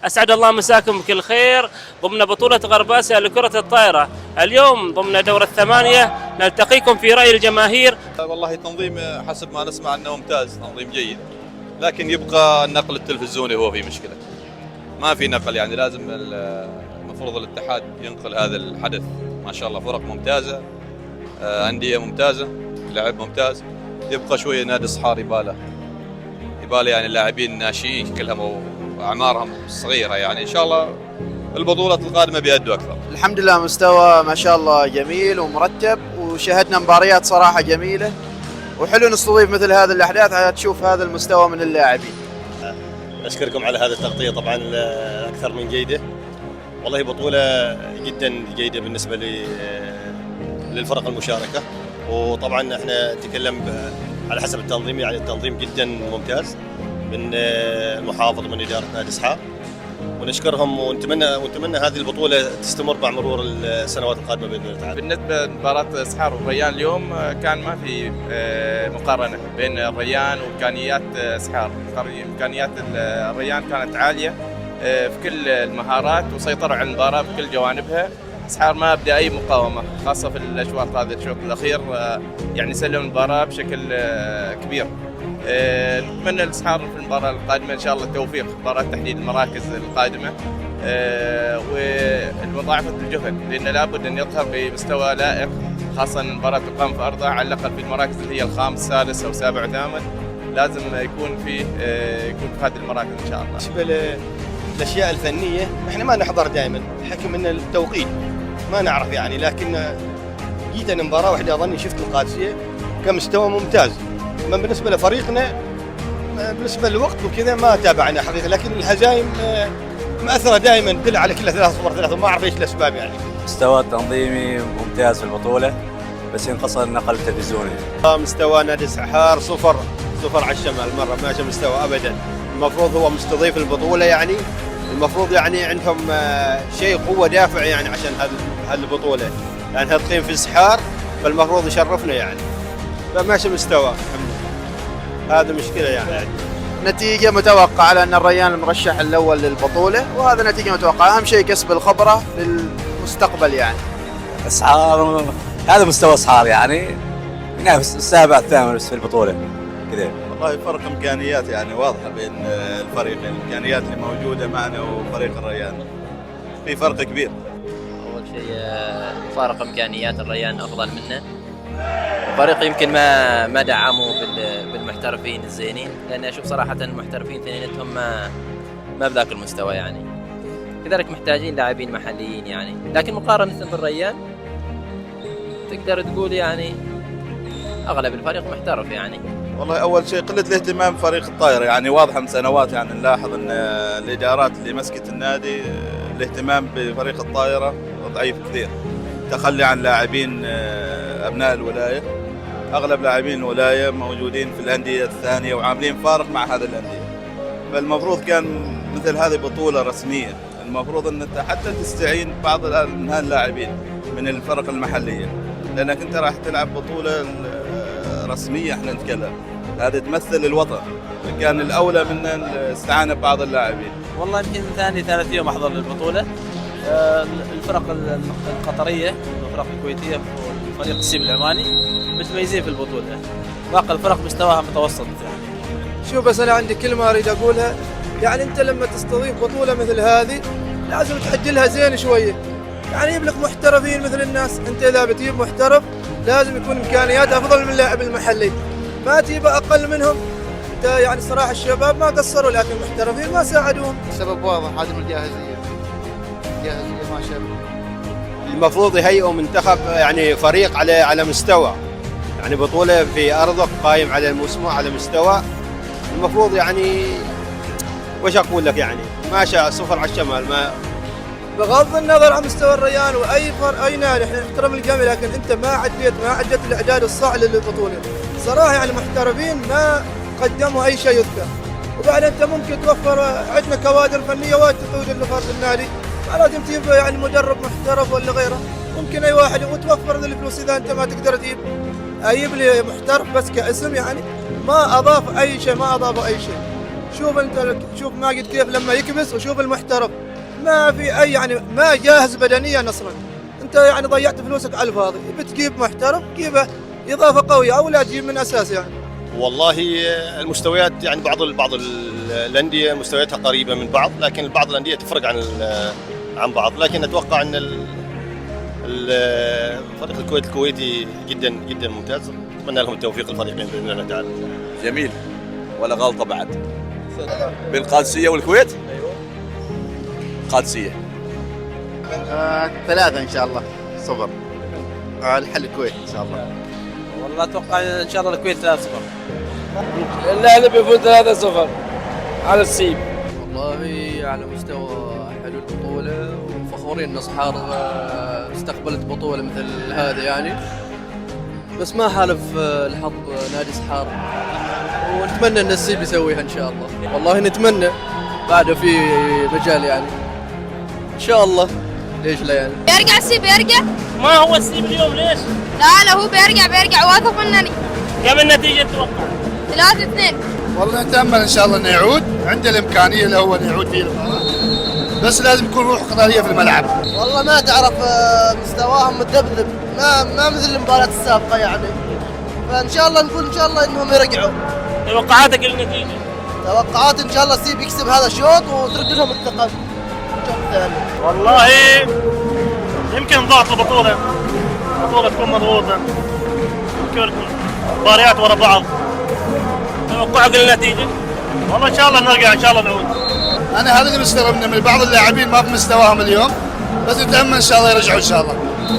أسعد الله مساكم بكل خير ضمن بطولة غرب آسيا لكرة الطائرة. اليوم ضمن دور الثمانية نلتقيكم في رأي الجماهير. والله تنظيم حسب ما نسمع أنه ممتاز، تنظيم جيد، لكن يبقى النقل التلفزيوني هو في مشكلة. ما في نقل، يعني لازم المفروض الاتحاد ينقل هذا الحدث. ما شاء الله فرق ممتازة، أندية ممتازة، لاعب ممتاز. يبقى شوية نادي الصحار يباله يعني اللاعبين الناشئين كلهم وأعمارهم صغيرة، يعني إن شاء الله البطولة القادمة بيأدوا أكثر. الحمد لله مستوى ما شاء الله جميل ومرتب، وشاهدنا مباريات صراحة جميلة، وحلو نستضيف مثل هذه الأحداث تشوف هذا المستوى من اللاعبين. أشكركم على هذه التغطية طبعا أكثر من جيدة، والله بطولة جدا جيدة بالنسبة للفرق المشاركة. وطبعا احنا نتكلم على حسب التنظيم، يعني التنظيم جدا ممتاز من المحافظ من إدارة نادي الصحار، ونشكرهم ونتمنى هذه البطولة تستمر مع مرور السنوات القادمة بإذن الله تعالى. بالنسبة لمباراة صحار والريان اليوم كان ما في مقارنة بين الريان وإمكانيات صحار. إمكانيات الريان كانت عالية في كل المهارات وسيطروا على المباراة بكل جوانبها. صحار ما أبدأ أي مقاومة، خاصة في الأشواط هذه الشوط الأخير يعني سلم المباراة بشكل كبير. نتمنى للصحار في المباراة القادمة إن شاء الله التوفيق، مباراة تحديد المراكز القادمة ومضاعفة الجهد، لأن لابد أن يظهر بمستوى لائق، خاصة أن المباراة تقام في أرضها، على الأقل في المراكز اللي هي الخامس السادس أو سابع ثامن لازم يكون في هذه المراكز إن شاء الله. بالنسبة للأشياء الفنية احنا ما نحضر دائما بحكم أن التوقيت ما نعرف يعني، لكن جيت أنا مباراة واحدة أظني شفت القادسية كمستوى ممتاز. من بالنسبة لفريقنا بالنسبة للوقت وكذا ما تابعنا حقيقة، لكن الهزايم مأثرة دائما تدل على كلها 3-0 وما أعرف إيش الأسباب يعني. مستوى التنظيمي ممتاز في البطولة، بس ينقص النقل التلفزيوني. مستوى نادي الصحار صفر على الشمال، مرة ماشي مستوى أبدا. المفروض هو مستضيف البطولة، يعني المفروض يعني عندهم شيء قوة دافع يعني عشان هذه البطولة، لأنها تقيم في الصحار فالمفروض يشرفنا يعني. فماشي مستوى الحمد لله، هذا مشكلة يعني. نتيجة متوقعة لأن الريان المرشح الأول للبطولة، وهذا نتيجة متوقعة. أهم شيء كسب الخبرة للمستقبل يعني. صحار هذا مستوى صحار، يعني ينافس السابع الثامن في البطولة كذا. والله فرق إمكانيات يعني واضحة بين الفريقين، الإمكانيات اللي موجودة معنا وفريق الريان في فرق كبير. أول شيء فارق إمكانيات الريان أفضل منه، الفريق يمكن ما دعموا بالمحترفين الزينين، لأن أشوف صراحة المحترفين اثنينتهم ما بذاك المستوى يعني. كذلك محتاجين لاعبين محليين يعني، لكن مقارنة بالريان تقدر تقول يعني أغلب الفريق محترف يعني. والله أول شيء قلة الاهتمام فريق الطائرة، يعني واضحة من سنوات، يعني نلاحظ أن الإدارات اللي مسكت النادي الاهتمام بفريق الطائرة ضعيف كثير، تخلي عن لاعبين أبناء الولاية. أغلب لاعبين الولاية موجودين في الأندية الثانية وعاملين فارق مع هذه الأندية، فالمفروض كان مثل هذه بطولة رسمية، المفروض أن أنت حتى تستعين بعض من هاللاعبين من الفرق المحلية، لأنك أنت راح تلعب بطولة رسمية. احنا نتكلم هذا تمثل الوطن، كان الأولى من الاستعانة ببعض اللاعبين. والله يمكن ثاني ثالث يوم أحضر للبطولة. الفرق القطرية والفرق الكويتية والفريق السيب العماني متميزين في البطولة، باقي الفرق مستواها متوسط يعني. شوف بس أنا عندي كلمة أريد أقولها، يعني أنت لما تستضيف بطولة مثل هذه لازم تحجلها زين شوية، يعني يجيب لك محترفين مثل الناس. أنت إذا بتجيب محترف لازم يكون إمكانياته أفضل من اللاعب المحلي، ما تجيب أقل منهم. أنت يعني صراحة الشباب ما قصروا، لكن المحترفين ما ساعدوهم. السبب واضح، عدم الجاهزية ما شاء الله. المفروض يهيئوا منتخب يعني فريق على مستوى، يعني بطولة في أرضك قايم على المسمى على مستوى. المفروض يعني وش أقول لك يعني ماشي صفر على الشمال. ما بغض النظر عن مستوى الريان واي اي نادي احنا نحترم الجميع، لكن انت ما عدت الاعداد الصح للبطوله صراحه. يعني المحترفين ما قدموا اي شيء يذكر، وبعد انت ممكن توفر. عندنا كوادر فنيه وايد تقود اللي في النادي، ما لازم تجيب يعني مدرب محترف ولا غيره، ممكن اي واحد وتوفر ذي الفلوس. اذا انت ما تقدر تجيب اجيب لي محترف بس كاسم، يعني ما اضاف اي شيء، ما اضاف اي شيء. شوف انت، شوف ماجد كيف لما يكبس، وشوف المحترف ما في اي يعني ما جاهز بدنيا اصلا. انت يعني ضيعت فلوسك على الفاضي. بتجيب محترف جيبه اضافه قويه او لا تجيب من اساس يعني. والله المستويات يعني بعض الانديه مستوياتها قريبه من بعض، لكن بعض الانديه تفرق عن بعض، لكن اتوقع ان فريق الكويت الكويتي جدا ممتاز. اتمنى لهم التوفيق الفريقين باذن الله تعالى. جميل ولا غلطه بعد؟ بين القادسيه والكويت؟ ايوه قادسيه. 3 ان شاء الله 0 على حل الكويت ان شاء الله. والله اتوقع ان شاء الله الكويت 3-0. الاهلي بيفوز 3-0 على السيب. والله على مستوى حلو البطولة، وفخورين ان صحار استقبلت بطولة مثل هذه يعني، بس ما حالف الحظ نادي صحار، ونتمنى ان السيب يسويها ان شاء الله. والله نتمنى بعده في مجال يعني ان شاء الله، ليش لا يعني. بيرجع السيب بيرجع. ما هو السيب اليوم ليش؟ لا هو بيرجع واثق منني. كم النتيجة تتوقع؟ 3-2. والله نتأمل ان شاء الله انه يعود، عنده الامكانية اللي هو انه يعود فيه المباراة، بس لازم يكون روح قتالية في الملعب. والله ما تعرف مستواهم متذبذب، ما مثل المباريات السابقة يعني. فان شاء الله نقول ان شاء الله انهم يرجعوا. توقعاتك للنتيجة؟ توقعات ان شاء الله السيب يكسب هذا الشوط وترد لهم الثقة الشوط الثاني. والله يمكن ضغط البطولة تكون مضغوطة، يمكن مباريات ورا بعض. توقعك للنتيجة؟ والله ان شاء الله نرجع، ان شاء الله نعود. انا هذا اللي مستغرب من بعض اللاعبين ما في مستواهم اليوم، بس نتأمل ان شاء الله يرجعوا ان شاء الله.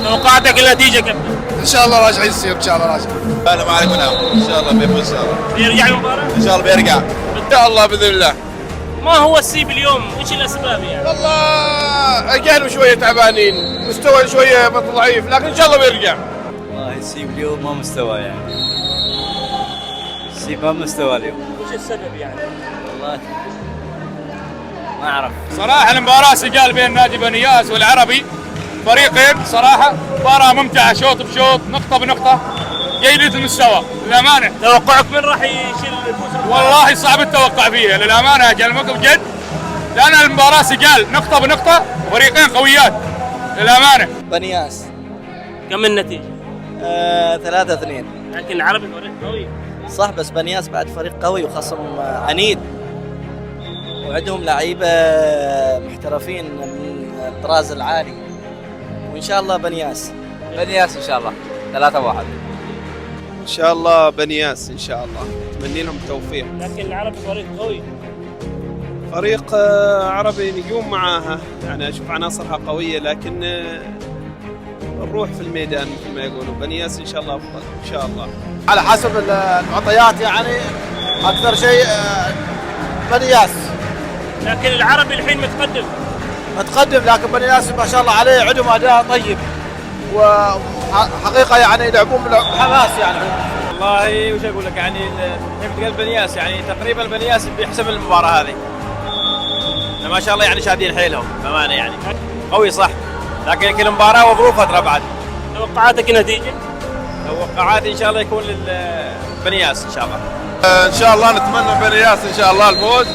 توقعاتك للنتيجة كم؟ ان شاء الله راجعين السيب، ان شاء الله راجع. انا ما عليك منام، ان شاء الله بيفوز ان شاء الله. بيرجع المباراة؟ ان شاء الله بيرجع ان شاء الله باذن الله. ما هو السيب اليوم؟ وش الاسباب يعني؟ والله اجانب شويه تعبانين، مستوى شويه ضعيف، لكن ان شاء الله بيرجع. والله السيب اليوم ما مستوى يعني، السيب ما مستوى اليوم. وش السبب يعني؟ والله ما اعرف صراحه المباراه سجال بين نادي بنياس والعربي، فريقين صراحه مباراه ممتعه، شوط بشوط، نقطه بنقطه، جيدة المستوى للامانه. توقعك من راح يشيل الفوز؟ والله صعب التوقع فيها للامانه، اكلمك بجد، لان المباراه سجال نقطه بنقطه، وفريقين قويات للامانه. بنياس. كم النتيجة؟ 3-2. لكن العربي فريق قوي. صح، بس بنياس بعد فريق قوي وخصم عنيد، وعندهم لعيبة محترفين من الطراز العالي، وإن شاء الله بنياس ان شاء الله 3-1. ان شاء الله بنياس ان شاء الله، اتمنى لهم التوفيق. لكن العربي فريق قوي. فريق عربي نجوم معاها، يعني اشوف عناصرها قويه، لكن الروح في الميدان مثل ما يقولوا. بنياس ان شاء الله افضل ان شاء الله. على حسب المعطيات يعني اكثر شيء بنياس. لكن العربي الحين متقدم، لكن بنياس ما شاء الله عليه عندهم اداء طيب، وحقيقه يعني يلعبون بحماس يعني. والله وش اقول لك يعني، تقول بنياس يعني تقريبا بنياس بيحسم المباراه هذه، ما شاء الله يعني شادين حيلهم بامانه يعني، قوي صح، لكن كل مباراه وظروفها ترى بعد. توقعاتك نتيجة؟ توقعاتي ان شاء الله يكون للبنياس ان شاء الله. ان شاء الله نتمنى بنياس ان شاء الله الفوز،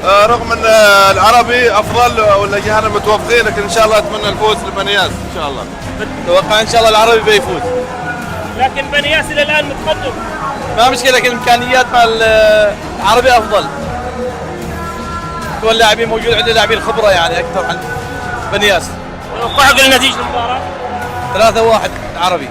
رغم ان العربي افضل والاجانب متوفقين، لكن ان شاء الله اتمنى الفوز لبنياس ان شاء الله. اتوقع ان شاء الله العربي بيفوز. لكن بنياس الى الان متقدم. ما مشكله، لكن الامكانيات مع العربي افضل، كل لاعبين موجود عنده لاعبين خبره يعني اكثر عن بنياس. توقعك لنتيجة المباراة؟ 3-1 عربي.